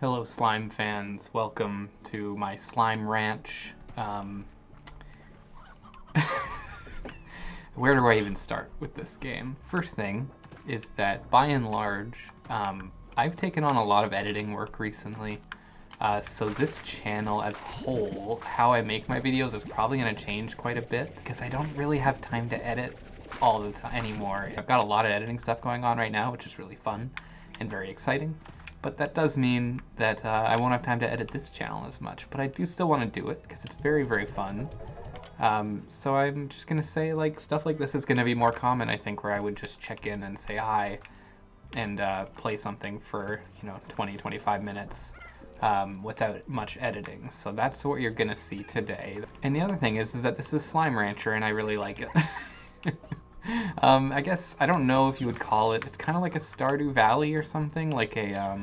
Hello slime fans, welcome to my slime ranch. Where do I even start with this game? First thing is that by and large, I've taken on a lot of editing work recently. So this channel as a whole, how I make my videos is probably going to change quite a bit because I don't really have time to edit all the time anymore. I've got a lot of editing stuff going on right now, which is really fun and very exciting. But that does mean that I won't have time to edit this channel as much. But I do still want to do it because it's very, very fun. So I'm just going to say, like, stuff like this is going to be more common, I think, where I would just check in and say hi and play something for, 20, 25 minutes without much editing. So that's what you're going to see today. And the other thing is that this is Slime Rancher, and I really like it. I guess, I don't know if you would call it, it's kind of like a Stardew Valley or something, like a,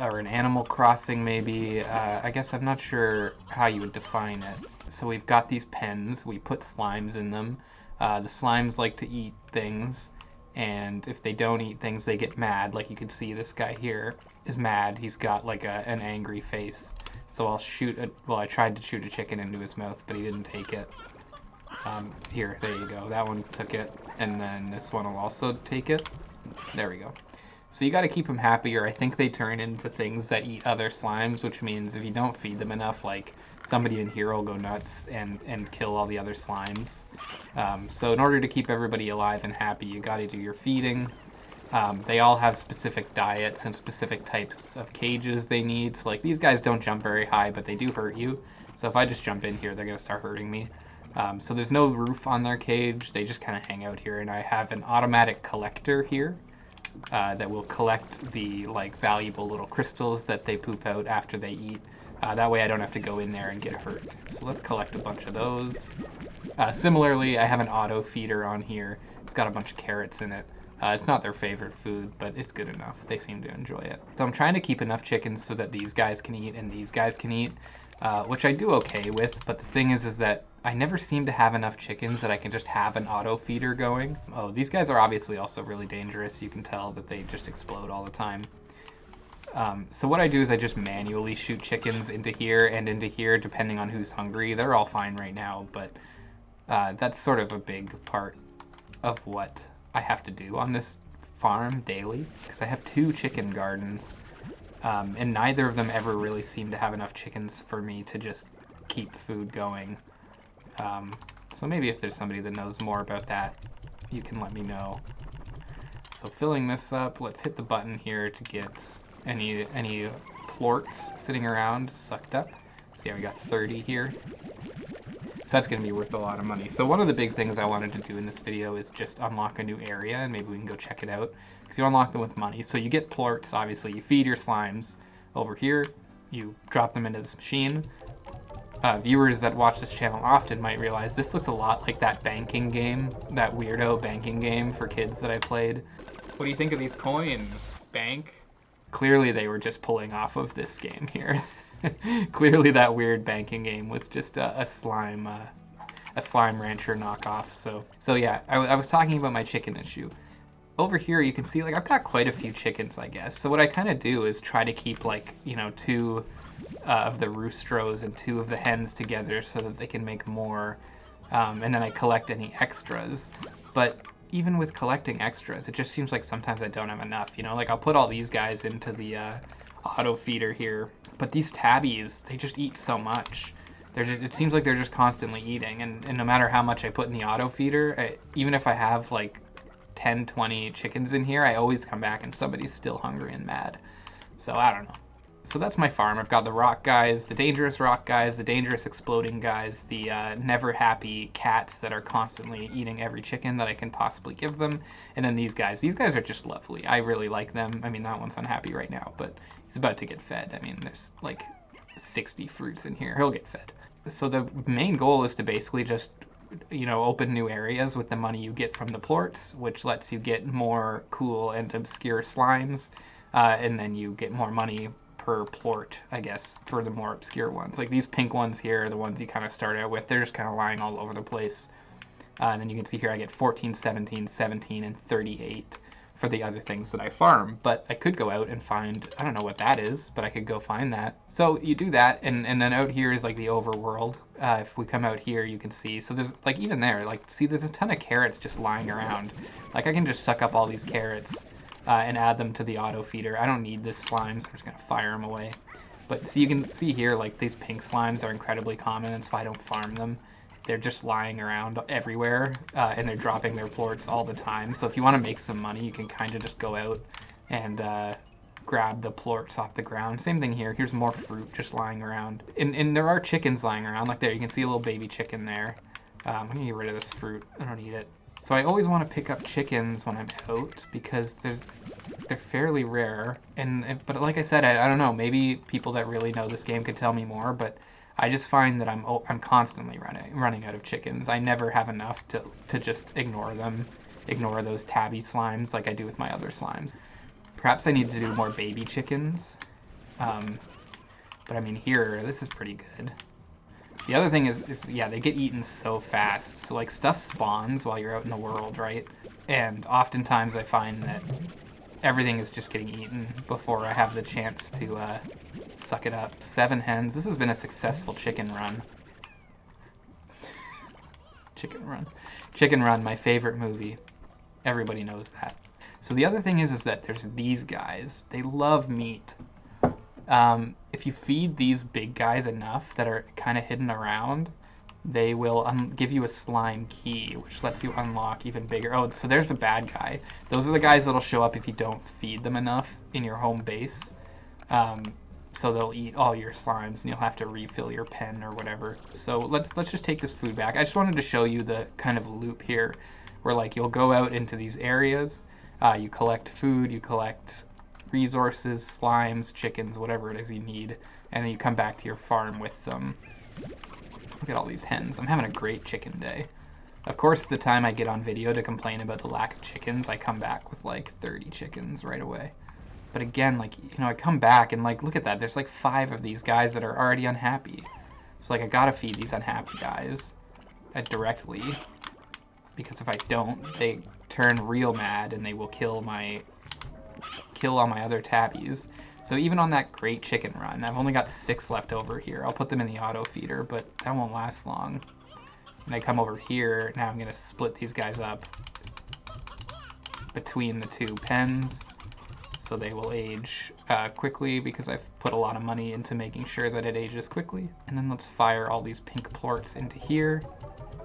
or an Animal Crossing maybe. I guess I'm not sure how you would define it. So we've got these pens, we put slimes in them. The slimes like to eat things, and if they don't eat things, they get mad. Like you can see, this guy here is mad. He's got like an angry face. So I tried to shoot a chicken into his mouth, but he didn't take it. Here, there you go. That one took it, and then this one will also take it. There we go. So you got to keep them happy, or I think they turn into things that eat other slimes, which means if you don't feed them enough, like somebody in here will go nuts and kill all the other slimes. So in order to keep everybody alive and happy, you got to do your feeding. They all have specific diets and specific types of cages they need. So like these guys don't jump very high, but they do hurt you. So if I just jump in here, they're going to start hurting me. So there's no roof on their cage. They just kind of hang out here, and I have an automatic collector here that will collect the valuable little crystals that they poop out after they eat. That way I don't have to go in there and get hurt. So let's collect a bunch of those. Similarly, I have an auto feeder on here. It's got a bunch of carrots in it. It's not their favorite food, but it's good enough. They seem to enjoy it. So I'm trying to keep enough chickens so that these guys can eat and these guys can eat, which I do okay with, but the thing is that I never seem to have enough chickens that I can just have an auto feeder going. Oh, these guys are obviously also really dangerous. You can tell that they just explode all the time. So what I do is I just manually shoot chickens into here and into here depending on who's hungry. They're all fine right now, but that's sort of a big part of what I have to do on this farm daily, because I have 2 chicken gardens, and neither of them ever really seem to have enough chickens for me to just keep food going. So maybe if there's somebody that knows more about that, you can let me know. So filling this up, let's hit the button here to get any plorts sitting around sucked up. So yeah, we got 30 here. So that's going to be worth a lot of money. So one of the big things I wanted to do in this video is just unlock a new area, and maybe we can go check it out, because you unlock them with money. So you get plorts, obviously. You feed your slimes over here. You drop them into this machine. Viewers that watch this channel often might realize this looks a lot like that banking game, that weirdo banking game for kids that I played. What do you think of these coins, Bank? Clearly they were just pulling off of this game here. Clearly that weird banking game was just a slime rancher knockoff. So yeah, I was talking about my chicken issue. Over here you can see I've got quite a few chickens, I guess. So what I kind of do is try to keep 2 of the roostros and 2 of the hens together so that they can make more, and then I collect any extras. But even with collecting extras, it just seems like sometimes I don't have enough, I'll put all these guys into the auto feeder here, but these tabbies, they just eat so much. It seems like they're just constantly eating, and no matter how much I put in the auto feeder, even if I have 10, 20 chickens in here, I always come back and somebody's still hungry and mad. So I don't know. So that's my farm. I've got the rock guys, the dangerous rock guys, the dangerous exploding guys, the never happy cats that are constantly eating every chicken that I can possibly give them, and then these guys. These guys are just lovely. I really like them. I mean, that one's unhappy right now, but he's about to get fed. I mean, there's 60 fruits in here. He'll get fed. So the main goal is to basically just open new areas with the money you get from the plorts, which lets you get more cool and obscure slimes, and then you get more money per plort, I guess, for the more obscure ones. Like these pink ones here are the ones you kind of start out with. They're just kind of lying all over the place. And then you can see here I get 14, 17, 17, and 38. for the other things that I farm. But I could go out and find, I don't know what that is, but I could go find that. So you do that, and then out here is like the overworld. If we come out here, you can see, so there's like, even there, like, see, there's a ton of carrots just lying around. Like, I can just suck up all these carrots and add them to the auto feeder. I don't need this slime, so I'm just gonna fire them away. But so you can see here, like, these pink slimes are incredibly common, and so I don't farm them. They're just lying around everywhere, and they're dropping their plorts all the time. So if you want to make some money, you can kind of just go out and grab the plorts off the ground. Same thing here. Here's more fruit just lying around. And there are chickens lying around. Like there, you can see a little baby chicken there. I'm going to get rid of this fruit. I don't need it. So I always want to pick up chickens when I'm out because they're fairly rare. But like I said, I don't know. Maybe people that really know this game could tell me more, but I just find that I'm constantly running out of chickens. I never have enough to just ignore them, ignore those tabby slimes like I do with my other slimes. Perhaps I need to do more baby chickens. But I mean here, this is pretty good. The other thing is yeah, they get eaten so fast. So like stuff spawns while you're out in the world, right? And oftentimes I find that everything is just getting eaten before I have the chance to suck it up. 7 hens. This has been a successful chicken run. Chicken Run. Chicken Run, my favorite movie. Everybody knows that. So the other thing is that there's these guys. They love meat. If you feed these big guys enough that are kind of hidden around, they will give you a slime key, which lets you unlock even bigger. Oh, so there's a bad guy. Those are the guys that'll show up if you don't feed them enough in your home base. So they'll eat all your slimes, and you'll have to refill your pen or whatever. So let's just take this food back. I just wanted to show you the kind of loop here, where like you'll go out into these areas, you collect food, you collect resources, slimes, chickens, whatever it is you need, and then you come back to your farm with them. Look at all these hens. I'm having a great chicken day. Of course, the time I get on video to complain about the lack of chickens, I come back with like 30 chickens right away. But again, like, you know, I come back and like, look at that. There's like 5 of these guys that are already unhappy. So like, I gotta feed these unhappy guys directly, because if I don't, they turn real mad and they will kill all my other tabbies. So even on that great chicken run, I've only got 6 left over here. I'll put them in the auto feeder, but that won't last long. And I come over here, now I'm gonna split these guys up between the 2 pens, so they will age quickly, because I've put a lot of money into making sure that it ages quickly. And then let's fire all these pink plorts into here.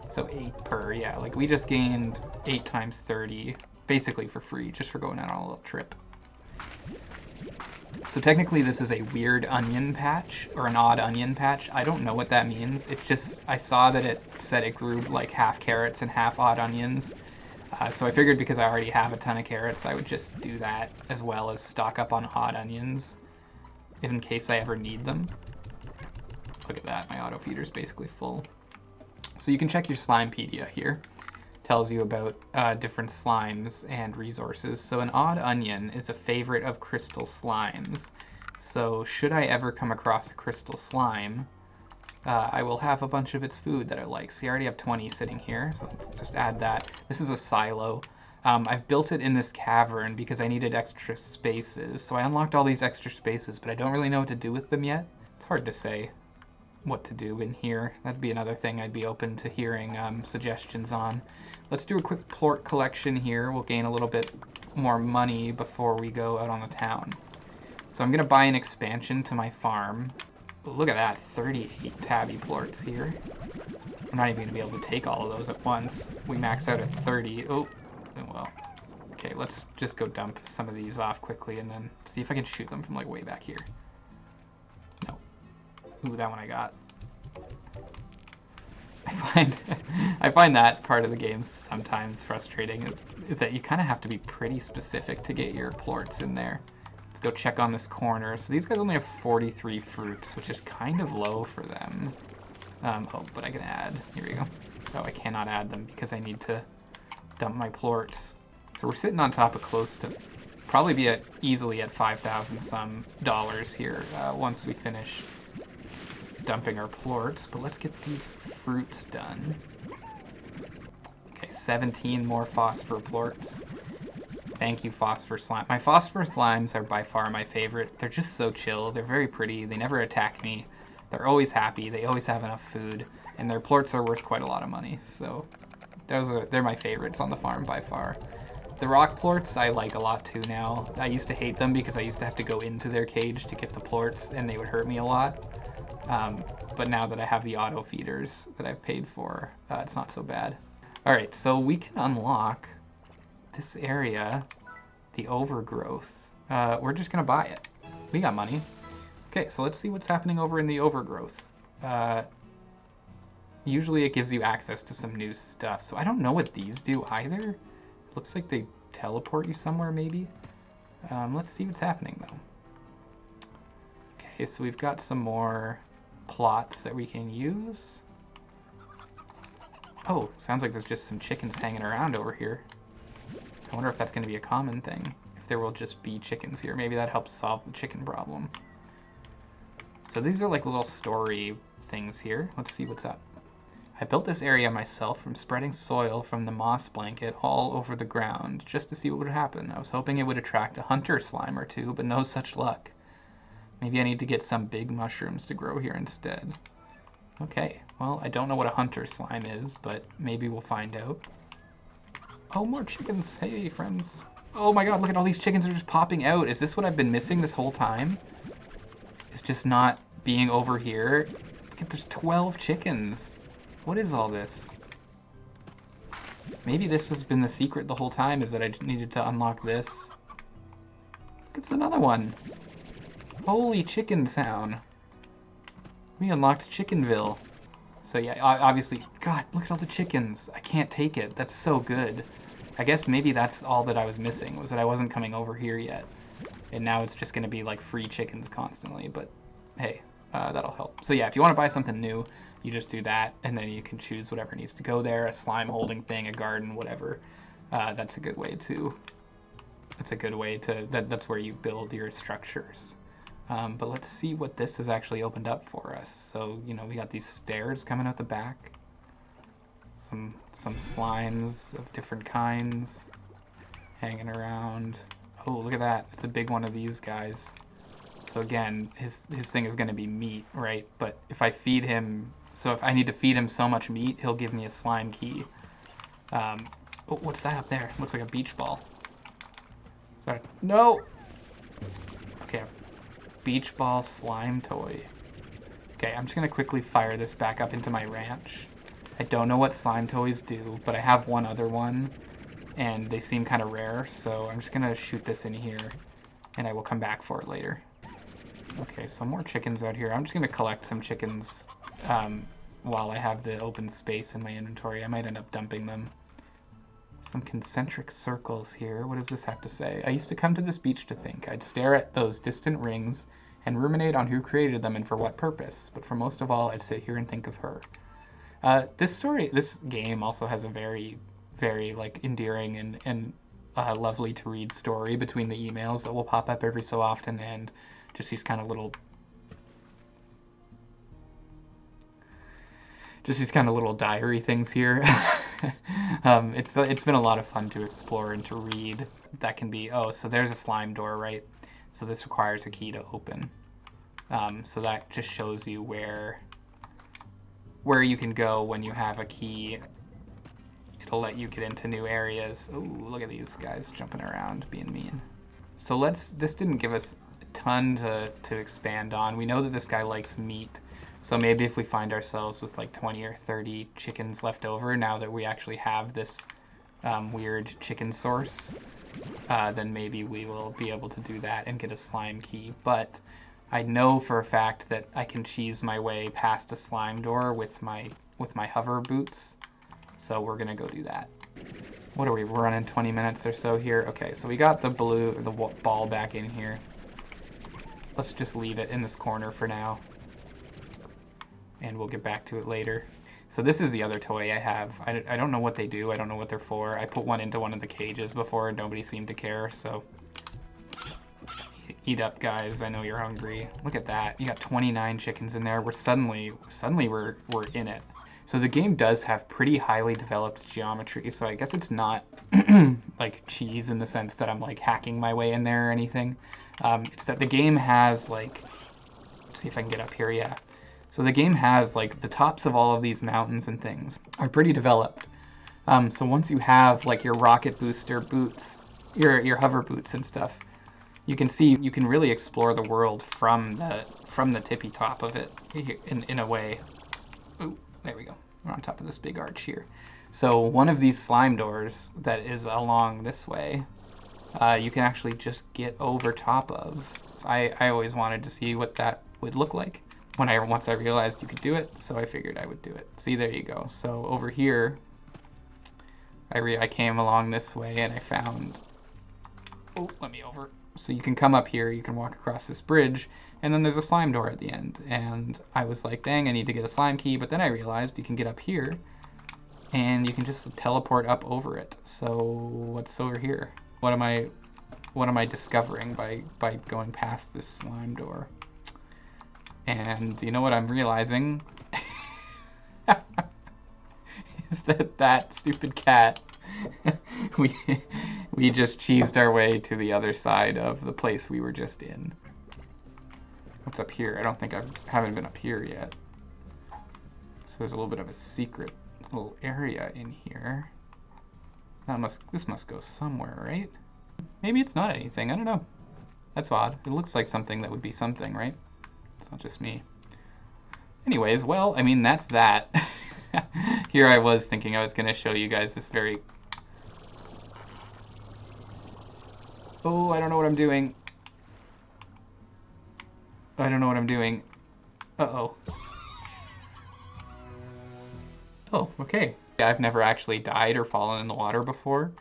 So 8 per, yeah, like we just gained 8 times 30, basically for free, just for going out on a little trip. So technically this is a weird onion patch, or an odd onion patch. I don't know what that means. It just, I saw that it said it grew like half carrots and half odd onions. So I figured because I already have a ton of carrots, I would just do that as well as stock up on odd onions in case I ever need them. Look at that, my auto feeder's basically full. So you can check your Slimepedia here. Tells you about different slimes and resources. So an odd onion is a favorite of crystal slimes. So should I ever come across a crystal slime, I will have a bunch of its food that I like. See, I already have 20 sitting here, so let's just add that. This is a silo. I've built it in this cavern because I needed extra spaces. So I unlocked all these extra spaces, but I don't really know what to do with them yet. It's hard to say what to do in here. That'd be another thing I'd be open to hearing suggestions on. Let's do a quick plort collection here. We'll gain a little bit more money before we go out on the town. So I'm gonna buy an expansion to my farm. Look at that, 38 tabby plorts here. I'm not even gonna be able to take all of those at once. We max out at 30. Oh, well. Okay, let's just go dump some of these off quickly and then see if I can shoot them from like way back here. No. Ooh, that one I got. I find that part of the game sometimes frustrating, is that you kind of have to be pretty specific to get your plorts in there. Let's go check on this corner. So these guys only have 43 fruits, which is kind of low for them. Oh, but I can add. Here we go. Oh, I cannot add them because I need to dump my plorts. So we're sitting on top of close to, probably be easily at 5,000 some dollars here once we finish dumping our plorts, but let's get these fruits done. Okay, 17 more phosphor plorts. Thank you, Phosphor Slime. My Phosphor Slimes are by far my favorite. They're just so chill. They're very pretty. They never attack me. They're always happy. They always have enough food. And their plorts are worth quite a lot of money. So they're my favorites on the farm by far. The rock plorts I like a lot too now. I used to hate them because I used to have to go into their cage to get the plorts and they would hurt me a lot. But now that I have the auto feeders that I've paid for, it's not so bad. Alright, so we can unlock this area, the overgrowth. We're just gonna buy it. We got money. Okay, so let's see what's happening over in the overgrowth. Usually it gives you access to some new stuff, so I don't know what these do either. Looks like they teleport you somewhere, maybe. Let's see what's happening, though. Okay, so we've got some more plots that we can use. Oh, sounds like there's just some chickens hanging around over here. I wonder if that's going to be a common thing. If there will just be chickens here. Maybe that helps solve the chicken problem. So these are like little story things here. Let's see what's up. I built this area myself from spreading soil from the moss blanket all over the ground just to see what would happen. I was hoping it would attract a hunter slime or two, but no such luck. Maybe I need to get some big mushrooms to grow here instead. Okay, well, I don't know what a hunter slime is, but maybe we'll find out. Oh, more chickens. Hey, friends. Oh my god, look at all these chickens that are just popping out. Is this what I've been missing this whole time? It's just not being over here. Look at, there's 12 chickens. What is all this? Maybe this has been the secret the whole time, is that I just needed to unlock this. Look, it's another one. Holy chicken town. We unlocked Chickenville. So yeah, obviously, God, look at all the chickens. I can't take it. That's so good. I guess maybe that's all that I was missing, was that I wasn't coming over here yet. And now it's just going to be like free chickens constantly, but hey, that'll help. So yeah, if you want to buy something new, you just do that, and then you can choose whatever needs to go there, a slime holding thing, a garden, whatever. That's a good way to, that's where you build your structures. But let's see what this has actually opened up for us. So, you know, we got these stairs coming out the back. Some slimes of different kinds hanging around. Oh, look at that. It's a big one of these guys. So again, his thing is going to be meat, right? But if I feed him, so if I need to feed him so much meat, he'll give me a slime key. Oh, what's that up there? Looks like a beach ball. Sorry. No! Okay, beach ball slime toy. Okay, I'm just gonna quickly fire this back up into my ranch. I don't know what slime toys do, but I have one other one, and they seem kind of rare, so I'm just gonna shoot this in here, and I will come back for it later. Okay, so more chickens out here. I'm just gonna collect some chickens while I have the open space in my inventory. I might end up dumping them. Some concentric circles here. What does this have to say? I used to come to this beach to think. I'd stare at those distant rings and ruminate on who created them and for what purpose. But for most of all, I'd sit here and think of her. This game also has a very, very like endearing and lovely to read story between the emails that will pop up every so often, and just these kind of little diary things here. It's been a lot of fun to explore and to read. That can be, oh, so there's a slime door, right? So this requires a key to open. So that just shows you where you can go when you have a key. It'll let you get into new areas. Oh, look at these guys jumping around, being mean. So this didn't give us a ton to expand on. We know that this guy likes meat. So maybe if we find ourselves with like 20 or 30 chickens left over, now that we actually have this weird chicken source, then maybe we will be able to do that and get a slime key. But I know for a fact that I can cheese my way past a slime door with my hover boots. So we're gonna go do that. What are we running 20 minutes or so here? Okay, so we got the ball back in here. Let's just leave it in this corner for now, and we'll get back to it later. So this is the other toy I have. I don't know what they do. I don't know what they're for. I put one into one of the cages before and nobody seemed to care, so eat up, guys. I know you're hungry. Look at that. You got 29 chickens in there. We're suddenly we're in it. So the game does have pretty highly developed geometry, so I guess it's not like cheese in the sense that I'm like hacking my way in there or anything. It's that the game has like, let's see if I can get up here, yeah. So the game has like the tops of all of these mountains and things are pretty developed. So once you have like your rocket booster boots, your hover boots and stuff, you can see you can really explore the world from the tippy top of it in a way. Ooh, there we go. We're on top of this big arch here. So one of these slime doors that is along this way, you can actually just get over top of. I always wanted to see what that would look like once I realized you could do it, so I figured I would do it. See, there you go. So over here, I came along this way and I found, oh, let me over. So you can come up here, you can walk across this bridge, and then there's a slime door at the end. And I was like, dang, I need to get a slime key, but then I realized you can get up here and you can just teleport up over it. So what's over here? What am I discovering by going past this slime door? And you know what I'm realizing? Is that stupid cat. we just cheesed our way to the other side of the place we were just in. What's up here? I don't think haven't been up here yet. So there's a little bit of a secret little area in here. This must go somewhere, right? Maybe it's not anything. I don't know. That's odd. It looks like something that would be something, right? It's not just me. Anyways, well, I mean, that's that. Here I was thinking I was going to show you guys this very... Oh, I don't know what I'm doing. I don't know what I'm doing. Uh-oh. Oh, okay. I've never actually died or fallen in the water before.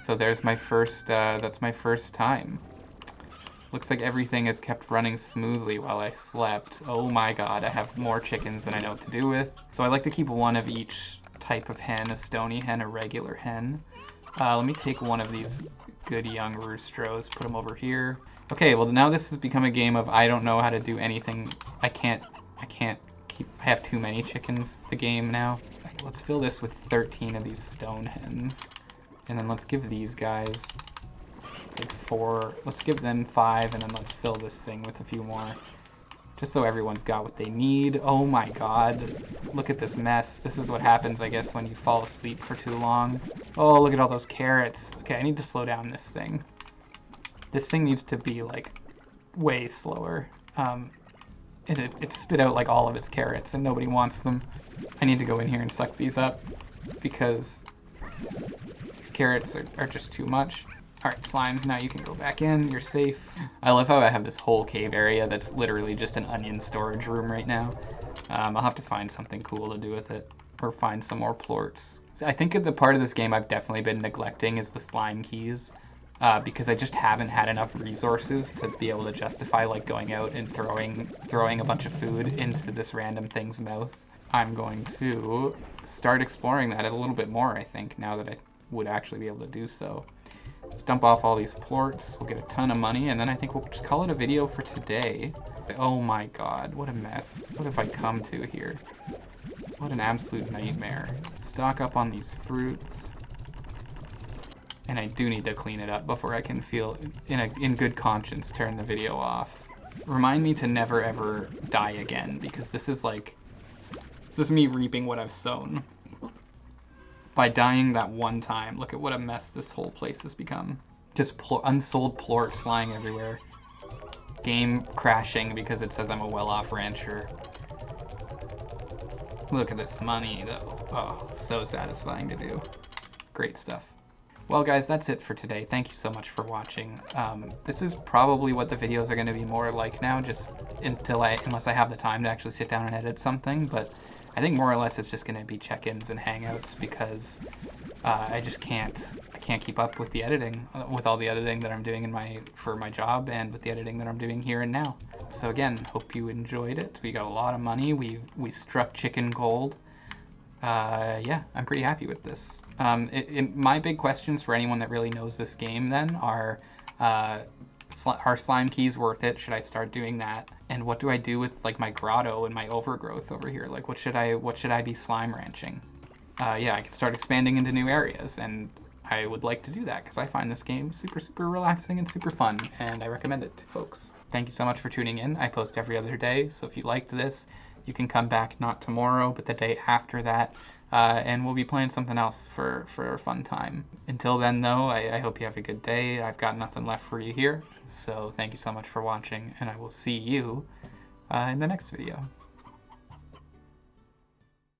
So there's my first, that's my first time. Looks like everything is kept running smoothly while I slept. Oh my god, I have more chickens than I know what to do with. So I like to keep one of each type of hen, a stony hen, a regular hen. Let me take one of these good young roostros, put them over here. Okay, well now this has become a game of I don't know how to do anything. I have too many chickens, the game now. Let's fill this with 13 of these stone hens. And then let's give these guys like 4, let's give them 5, and then let's fill this thing with a few more. Just so everyone's got what they need. Oh my god, look at this mess. This is what happens, I guess, when you fall asleep for too long. Oh, look at all those carrots. Okay, I need to slow down this thing. This thing needs to be, like, way slower. It spit out, like, all of its carrots, and nobody wants them. I need to go in here and suck these up, because these carrots are just too much. Alright, slimes, now you can go back in. You're safe. I love how I have this whole cave area that's literally just an onion storage room right now. I'll have to find something cool to do with it, or find some more plorts. I think the part of this game I've definitely been neglecting is the slime keys, because I just haven't had enough resources to be able to justify like going out and throwing a bunch of food into this random thing's mouth. I'm going to start exploring that a little bit more, I think, now that I would actually be able to do so. Let's dump off all these plorts, we'll get a ton of money, and then I think we'll just call it a video for today. Oh my god, what a mess. What have I come to here? What an absolute nightmare. Stock up on these fruits. And I do need to clean it up before I can feel, in good conscience, turn the video off. Remind me to never ever die again, because this is me reaping what I've sown. By dying that one time, look at what a mess this whole place has become. Just unsold plorts lying everywhere. Game crashing because it says I'm a well-off rancher. Look at this money, though. Oh, so satisfying to do. Great stuff. Well, guys, that's it for today. Thank you so much for watching. This is probably what the videos are going to be more like now, just unless I have the time to actually sit down and edit something, but I think more or less it's just going to be check-ins and hangouts because I can't keep up with the editing, with all the editing that I'm doing for my job and with the editing that I'm doing here and now. So again, hope you enjoyed it. We got a lot of money. We struck chicken gold. Yeah, I'm pretty happy with this. My big questions for anyone that really knows this game then are Are slime keys worth it? Should I start doing that? And what do I do with like my grotto and my overgrowth over here? Like what should I be slime ranching? Yeah, I can start expanding into new areas, and I would like to do that because I find this game super, super relaxing and super fun, and I recommend it to folks. Thank you so much for tuning in. I post every other day, so if you liked this, you can come back not tomorrow, but the day after that, and we'll be playing something else for a fun time. Until then, though, I hope you have a good day. I've got nothing left for you here, so thank you so much for watching, and I will see you in the next video.